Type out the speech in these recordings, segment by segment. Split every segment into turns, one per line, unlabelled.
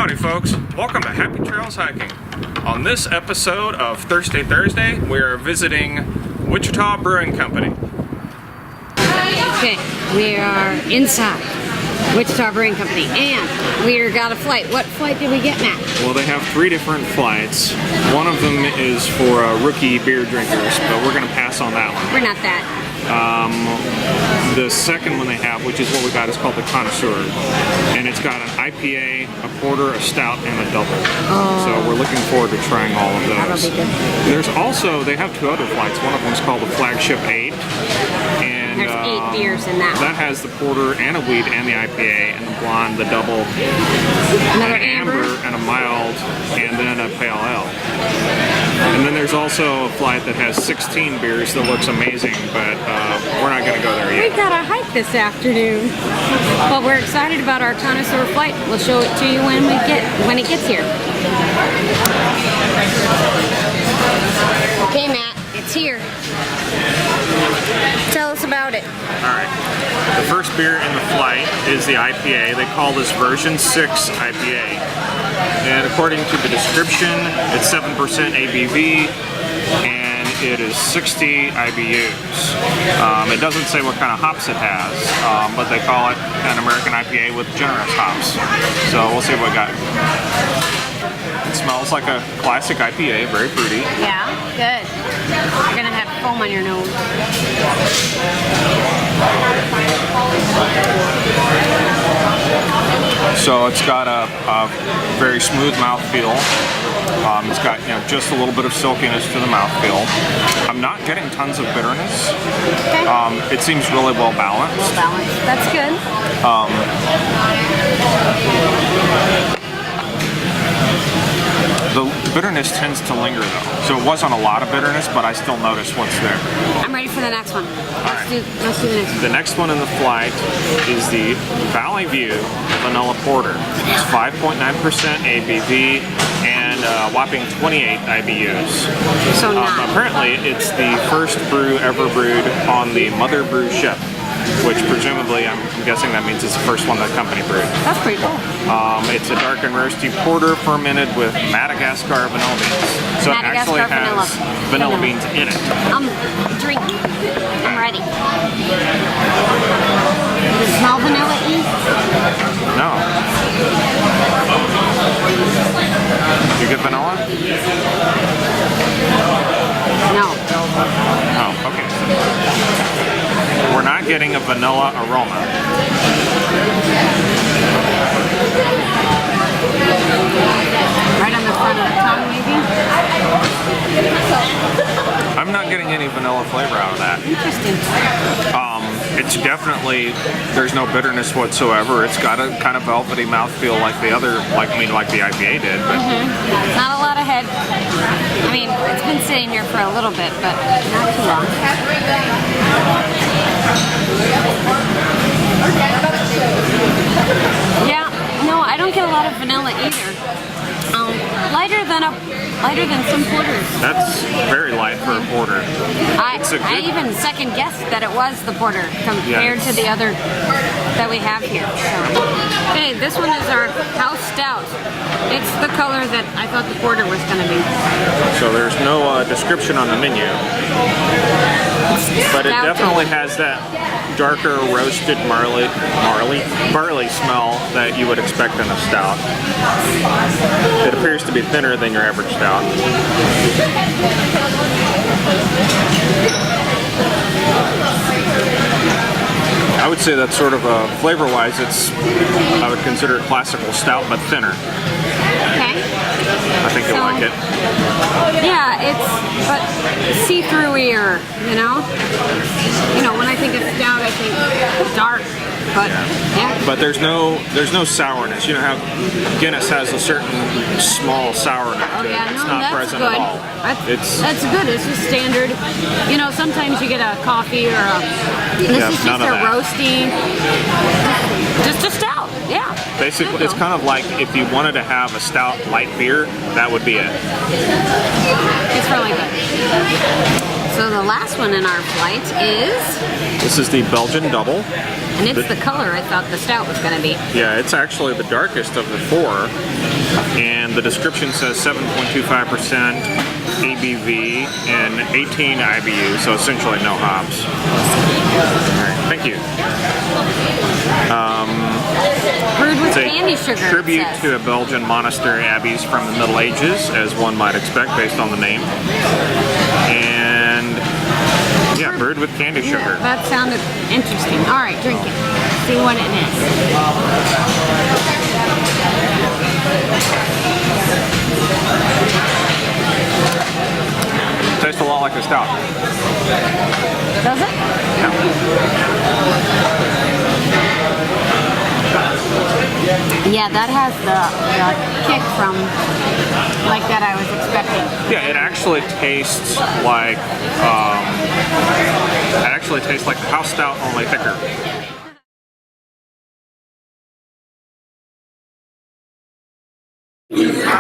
Howdy folks, welcome to Happy Trails Hiking. On this episode of Thursday, we are visiting Wichita Brewing Company.
Okay, we are inside Wichita Brewing Company and we got a flight. What flight did we get, Matt?
Well, they have 3 different flights. One of them is for rookie beer drinkers, but we're going to pass on that one.
We're not that.
The second one they have, which is what we got, is called the Connoisseur. And it's got an IPA, a porter, a stout, and a double. So we're looking forward to trying all of those.
That'll be good.
There's also, they have 2 other flights. One of them is called the Flagship 8. And
there's 8 beers in that one.
That has the porter and a wheat and the IPA and the blonde, the double,
another
an amber, and a mild, and then a pale ale. And then there's also a flight that has 16 beers that looks amazing, but we're not going to go there yet.
We've got a hike this afternoon, but we're excited about our Connoisseur flight. We'll show it to you when it gets here. Okay, Matt, it's here. Tell us about it.
Alright, the first beer in the flight is the IPA. They call this version 6 IPA. And according to the description, it's 7% ABV and it is 60 IBUs. It doesn't say what kind of hops it has, but they call it an American IPA with generous hops. So we'll see what we got. It smells like a classic IPA, very fruity.
Yeah, good. You're gonna have foam on your nose.
So it's got a very smooth mouthfeel. It's got just a little bit of silkiness to the mouthfeel. I'm not getting tons of bitterness.
Okay.
It seems really well balanced.
Well balanced. That's good.
The bitterness tends to linger though. So it wasn't a lot of bitterness, but I still notice what's there.
I'm ready for the next one. Let's do the next one.
The next one in the flight is the Valley View Vanilla Porter. It's 5.9% ABV and a whopping 28 IBUs.
So nice.
Apparently, it's the first brew ever brewed on the Mother Brew ship, which presumably, I'm guessing that means it's the first one the company brewed.
That's pretty cool.
It's a dark and roasty porter fermented with Madagascar vanilla beans. So it actually has vanilla beans in it.
Drink. I'm ready. Does it smell vanilla-y?
No. You get vanilla?
No.
Oh, okay. We're not getting a vanilla aroma.
Right on the front of the tongue, maybe?
I'm not getting any vanilla flavor out of that.
Interesting.
It's definitely, there's no bitterness whatsoever. It's got a kind of velvety mouthfeel like the other, like the IPA did. But
Not a lot of head. I mean, it's been sitting here for a little bit, but not too long. Yeah, no, I don't get a lot of vanilla either. Lighter than some porters.
that's very light for a porter.
I even second guessed that it was the porter compared to the other that we have here. So. Okay, this one is our house stout. It's the color that I thought the porter was going to be.
So there's no description on the menu, but it definitely has that darker roasted barley smell that you would expect in a stout. It appears to be thinner than your average stout. I would say that's sort of flavor-wise, I would consider it classical stout, but thinner.
Okay.
I think you'll like it.
Yeah, but see-through-ier, you know? When I think of stout, I think dark. But yeah.
But there's no sourness. You know how Guinness has a certain small sourness.
Oh yeah,
it's
no,
not
that's
present
good.
at all.
That's good. It's just standard. Sometimes you get a coffee or this is just a roasty, just a stout. Yeah.
Basically, it's kind of like if you wanted to have a stout light beer, that would be it.
It's It's really good. So the last one in our flight is...
This is the Belgian Double.
And it's the color I thought the stout was going to be.
Yeah, it's actually the darkest of the four. And the description says 7.25% ABV and 18 IBU, so essentially no hops. Alright, thank you.
Brewed with
It's a
candy sugar,
tribute
it says.
to a Belgian monastery abbeys from the Middle Ages, as one might expect based on the name. And yeah, brewed with candy sugar.
That sounded interesting. All right, drink it. See what it is.
Tastes a lot like a stout.
Does it? Yeah, that has the kick from like that I was expecting.
Yeah, it actually tastes like house stout, only thicker.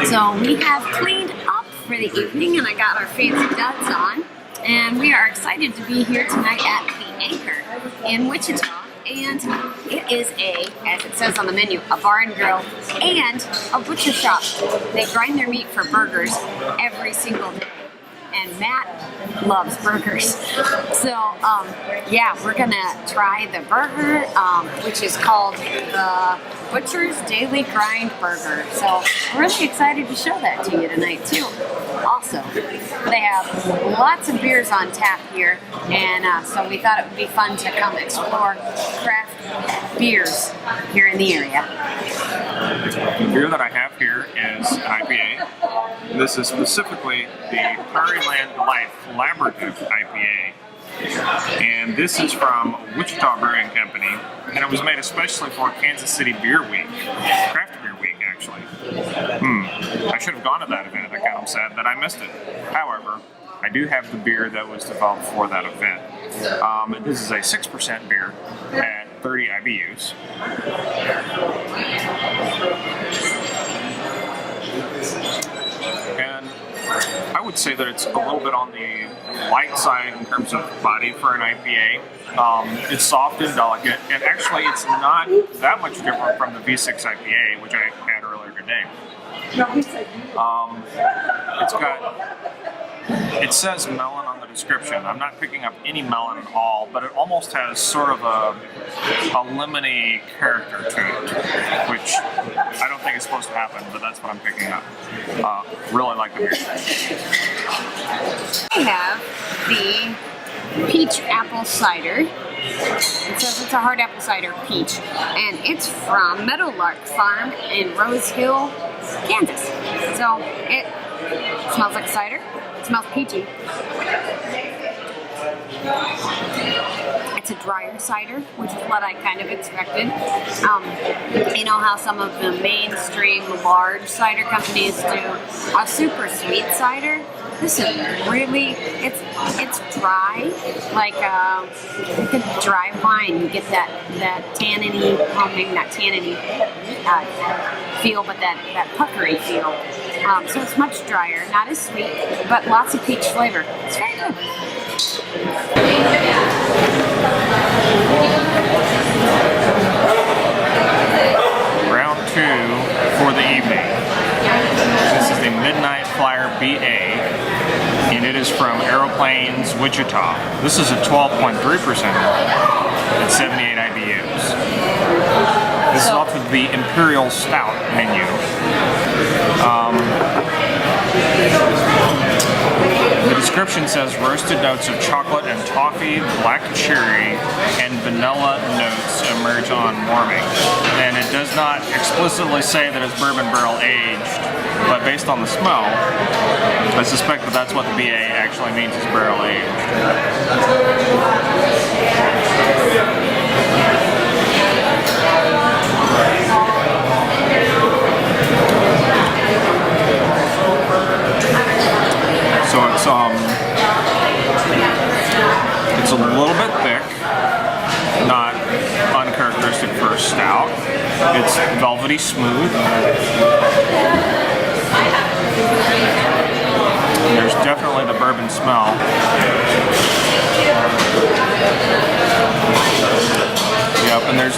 So we have cleaned up for the evening and I got our fancy duds on. And we are excited to be here tonight at the Anchor in Wichita. And it is as it says on the menu, a bar and grill and a butcher shop. They grind their meat for burgers every single day. And Matt loves burgers. So, yeah, we're gonna try the burger, which is called the Butcher's Daily Grind Burger. So, we're really excited to show that to you tonight, too. Also, they have lots of beers on tap here, and so we thought it would be fun to come explore craft beers here in the area.
The beer that I have here is an IPA. This is specifically the Prairieland Delight Collaborative IPA. And this is from Wichita Brewing Company. And it was made especially for Kansas City Beer Week. Craft Beer Week, actually. I should have gone to that event. I kind of sad that I missed it. However, I do have the beer that was developed for that event. This is a 6% beer at 30 IBUs. And I would say that it's a little bit on the light side in terms of body for an IPA. It's soft and delicate, and actually it's not that much different from the V6 IPA, which I had earlier today. It says melon on the description. I'm not picking up any melon at all, but it almost has sort of a lemony character to it, which I don't think is supposed to happen, but that's what I'm picking up. Really like the beer.
I have the peach apple cider. It says it's a hard apple cider peach, and it's from Meadowlark Farm in Rose Hill, Kansas. So it smells like cider. It smells peachy. It's a drier cider, which is what I kind of expected. You know how some of the mainstream large cider companies do a super sweet cider? This is really, it's dry, like you get dry wine. You get that tanniny, maybe not tanniny feel, but that puckery feel. So it's much drier, not as sweet, but lots of peach flavor. It's very good.
Round 2 for the evening. This is the Midnight Flyer BA, and it is from Aero Plains, Wichita. This is a 12.3% at 78 IBUs. This is off of the Imperial Stout menu. The description says roasted notes of chocolate and toffee, black cherry, and vanilla notes emerge on warming. And it does not explicitly say that it's bourbon barrel aged, but based on the smell, I suspect that that's what the BA actually means is barrel aged. So it's a little bit thick, not uncharacteristic for a stout. It's velvety smooth. There's definitely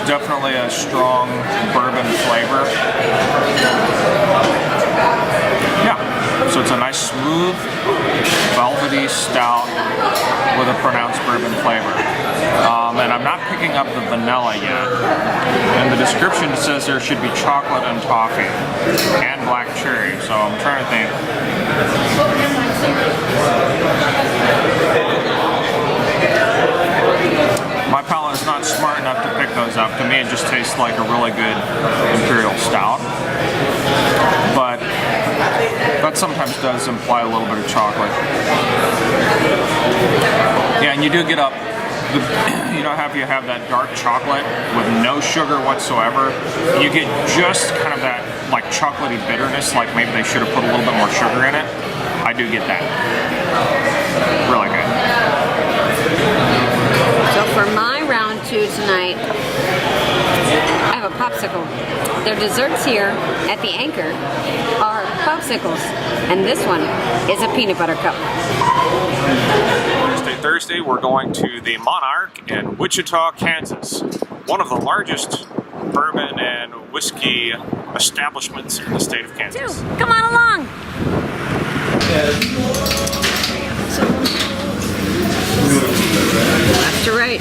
definitely a strong bourbon flavor. Yeah, so it's a nice smooth, velvety stout with a pronounced bourbon flavor. And I'm not picking up the vanilla yet. In the description it says there should be chocolate and toffee and black cherry, so I'm trying to think. My palate is not smart enough to pick those up. To me it just tastes like a really good imperial stout. But that sometimes does imply a little bit of chocolate. Yeah, and you do get up, you know how you have that dark chocolate with no sugar whatsoever, you get just kind of that like chocolatey bitterness, like maybe they should have put a little bit more sugar in it. I do get that. Really good.
So for my round 2 tonight, I have a popsicle. Their desserts here at the Anchor are popsicles, and this one is a peanut butter cup.
Thursday, we're going to the Monarch in Wichita, Kansas. One of the largest bourbon and whiskey establishments in the state of Kansas.
Come on along! Left to right.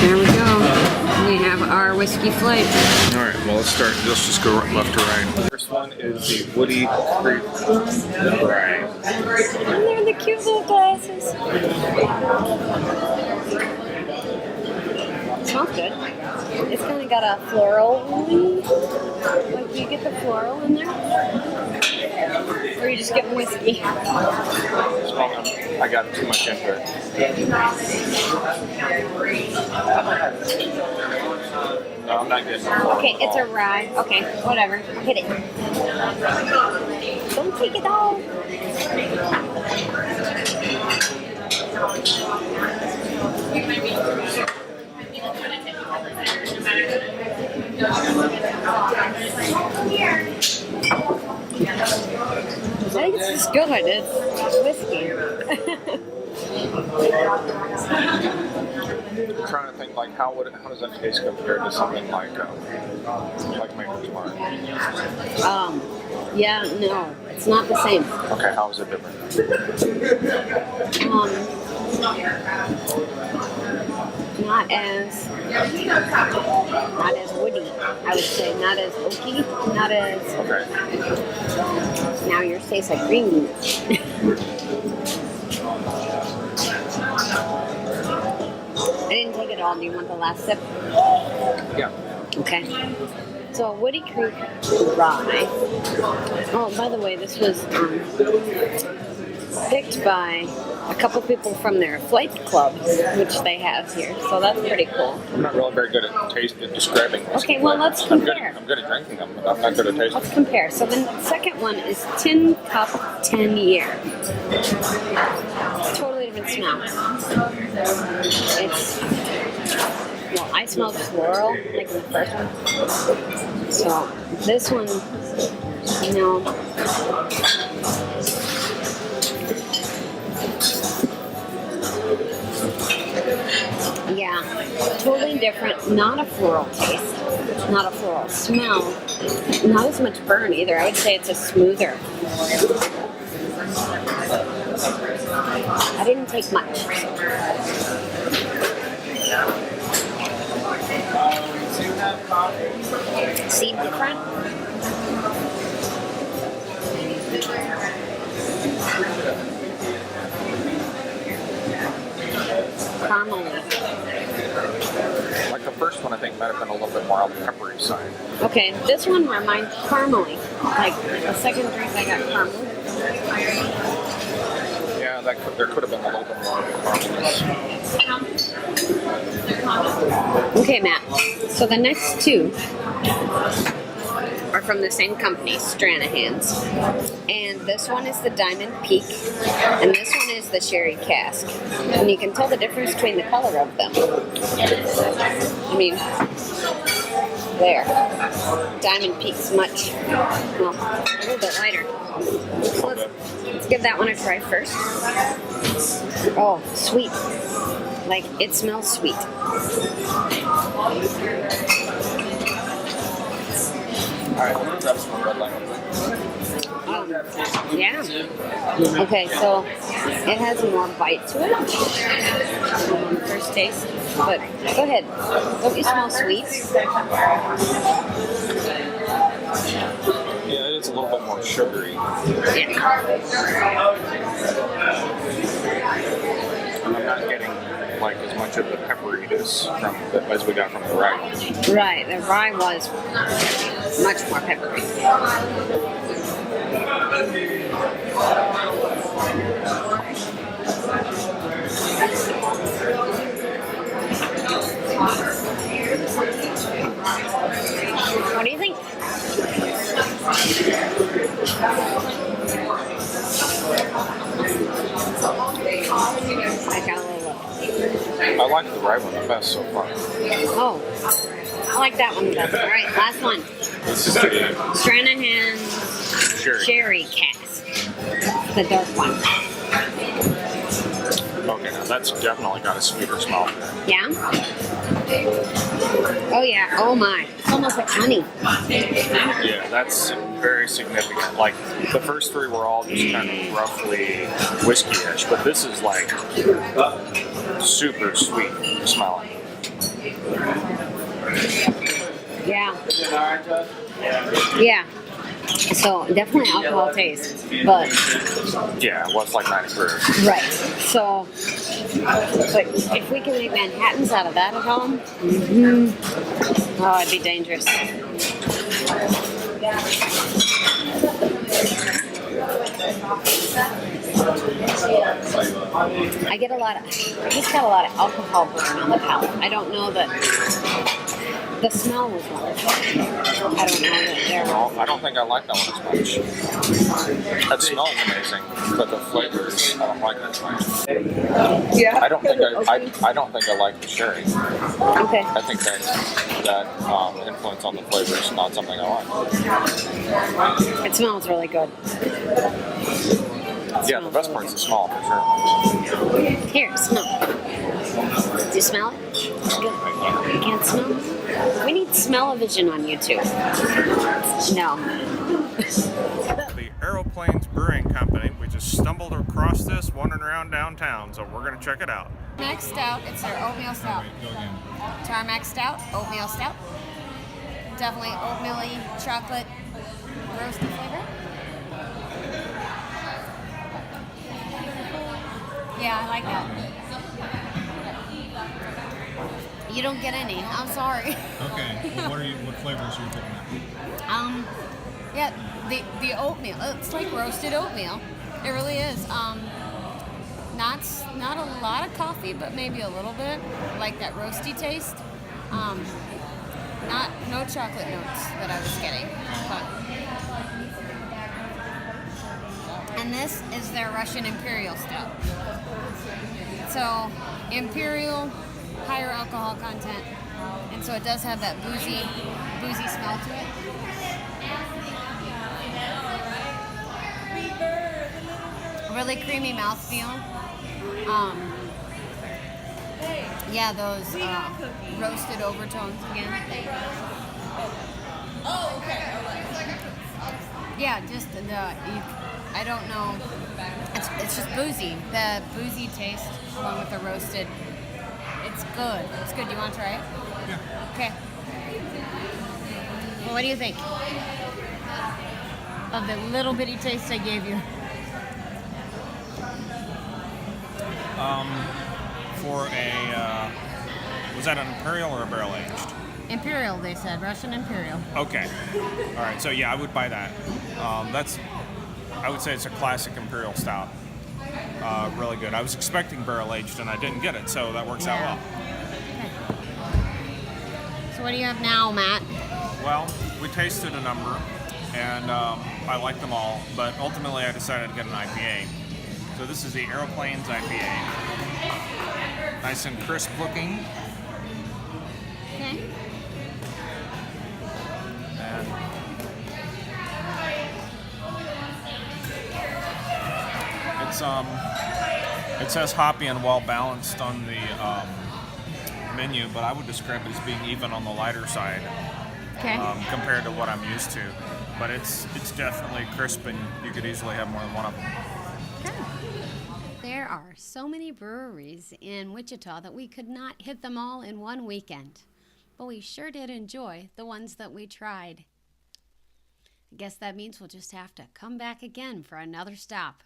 There we go. We have our whiskey flight.
Alright, well let's just go left to right. First one is the Woody Creek Rye.
And they're the cute little glasses. It smells good. It's kind of got a floral, like do you get the floral in there? Or are you just getting whiskey?
I got too much into it. No, I'm not getting it.
Okay, it's a rye. Okay, whatever. Hit it. Don't take it all. I think it's just good. It's whiskey.
I'm trying to think, like, how does that taste compared to something like Maker's Mark?
Yeah, no, it's not the same.
Okay, how is it different?
Not as woody, I would say. Not as oaky. Not as.
Okay.
Now yours tastes like green beans. I didn't take it all. Do you want the last sip?
Yeah.
Okay. So Woody Creek Rye. Oh, by the way, this was picked by a couple people from their flight club, which they have here. So that's pretty cool.
I'm not really very good at describing this.
Okay, well, let's compare.
I'm good at drinking them, but I'm not good at tasting.
Let's compare. So the second one is Tin Cup 10 Year. Totally different smell. It's, well, I smelled floral, like in the first one. So this one, you know, yeah, totally different. Not a floral taste, not a floral smell, not as much burn either. I would say it's a smoother. I didn't take much. Seed different? Caramely.
Like the first one, I think might have been a little bit more on the peppery side.
Okay, this one reminds caramely. Like the second drink I got caramel.
Yeah, there could have been a little bit more caramelness.
Okay, Matt. So the next two are from the same company, Stranahan's. And this one is the Diamond Peak, and this one is the Sherry Cask. And you can tell the difference between the color of them. I mean, there. Diamond Peak's much, well, a little bit lighter. So let's give that one a try first. Oh, sweet. Like, it smells sweet.
Alright, grab some red line.
Yeah. Okay, so it has more bite to it on the first taste. But go ahead. Don't you smell sweet?
Yeah, it's a little bit more sugary.
Yeah.
And I'm not getting like as much of the pepperiness as we got from the rye.
Right, the rye was much more peppery. What do you think? I got a little.
I like the rye one the best so far.
Oh, I like that one the best. All right, last one.
This is the
Stranahan's Sherry Cask. The dark one.
okay, now that's definitely got a sweeter smell.
Yeah? Oh, yeah. Oh, my. It's almost like honey.
Yeah, that's very significant. Like, the first three were all just kind of roughly whiskey-ish, but this is like super sweet smelling.
Yeah. Yeah. So, definitely alcohol taste. But,
Yeah, well, it's like 90 proof.
right. So, but if we can make Manhattans out of that at home, oh, it'd be dangerous. I just got a lot of alcohol burn on the palate. I don't know that the smell was wonderful. I don't know that there
Well, I don't think I like that one as much. That smells amazing, but the flavors, I don't like that much.
Yeah.
I don't think I like the sherry.
Okay.
I think that influence on the flavor is not something I like.
It smells really good.
Yeah, the best part's the smell for sure.
Here, smell. Do you smell it? Good. You can't smell it? We need smell-o-vision on YouTube. No.
The Aero Plains Brewing Company. We just stumbled across this wandering around downtown, so we're going to check it out.
Tarmac Stout, it's their oatmeal stout. Tarmac Stout, oatmeal stout. Definitely oatmeal-y, chocolate, roasty flavor. Yeah, I like that. You don't get any. I'm sorry.
Okay. Well, what flavors are you picking up?
Yeah, the oatmeal. It's like roasted oatmeal. It really is. Not a lot of coffee, but maybe a little bit. Like that roasty taste. No chocolate notes that I was getting. And this is their Russian Imperial Stout. So, Imperial, higher alcohol content, and so it does have that boozy smell to it. Really creamy mouthfeel. Yeah, those roasted overtones again.
Oh, okay.
Yeah, just I don't know. It's just boozy. The boozy taste along with the roasted. It's good. It's good. Do you want to try it?
Yeah.
Okay. Well, what do you think of the little bitty taste I gave you?
For a, was that an Imperial or a barrel aged?
Imperial, they said. Russian Imperial.
Okay. All right. So yeah, I would buy that. I would say it's a classic Imperial Stout. Really good. I was expecting barrel aged and I didn't get it, so that works out well.
Okay. So what do you have now, Matt?
Well, we tasted a number, and I liked them all, but ultimately I decided to get an IPA. So this is the Aero Plains IPA. Nice and crisp looking.
Okay.
And it's It says hoppy and well balanced on the menu, but I would describe it as being even on the lighter side compared to what I'm used to. But it's definitely crisp, and you could easily have more than one of them.
There are so many breweries in Wichita that we could not hit them all in one weekend, but we sure did enjoy the ones that we tried. I guess that means we'll just have to come back again for another stop.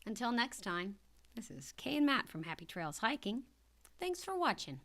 Until next time, this is Kay and Matt from Happy Trails Hiking. Thanks for watching.